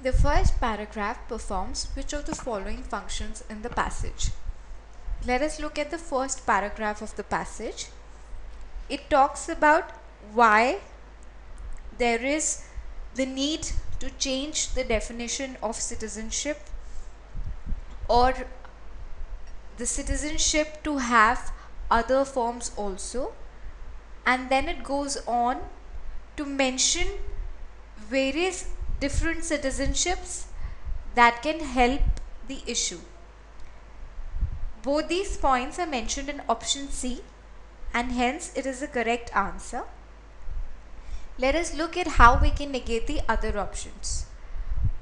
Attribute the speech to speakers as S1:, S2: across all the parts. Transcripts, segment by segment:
S1: The first paragraph performs which of the following functions in the passage? Let us look at the first paragraph of the passage. It talks about why there is the need to change the definition of citizenship, or the citizenship to have other forms also, and then it goes on to mention various different citizenships that can help the issue. Both these points are mentioned in option C, and hence it is the correct answer. Let us look at how we can negate the other options.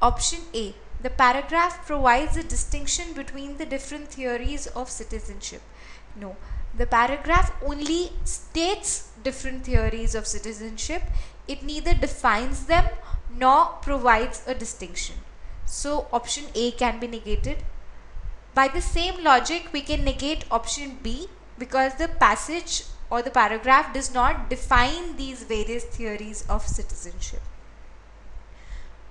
S1: Option A. The paragraph provides a distinction between the different theories of citizenship. No, the paragraph only states different theories of citizenship. It neither defines them nor provides a distinction. So option A can be negated. By the same logic, we can negate option B because the passage or the paragraph does not define these various theories of citizenship.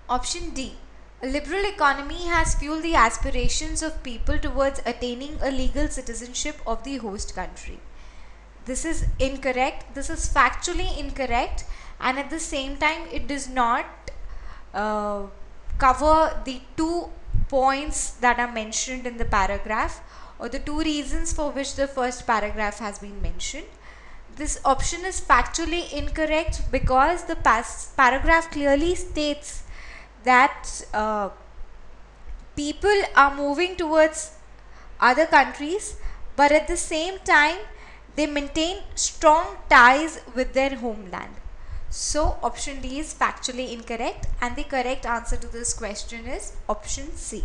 S1: Option D. A liberal economy has fueled the aspirations of people towards attaining a legal citizenship of the host country. This is incorrect. This is factually incorrect, and at the same time it does not cover the 2 points that are mentioned in the paragraph, or the 2 reasons for which the first paragraph has been mentioned. This option is factually incorrect because the paragraph clearly states that people are moving towards other countries, but at the same time they maintain strong ties with their homeland. So option D is factually incorrect, and the correct answer to this question is option C.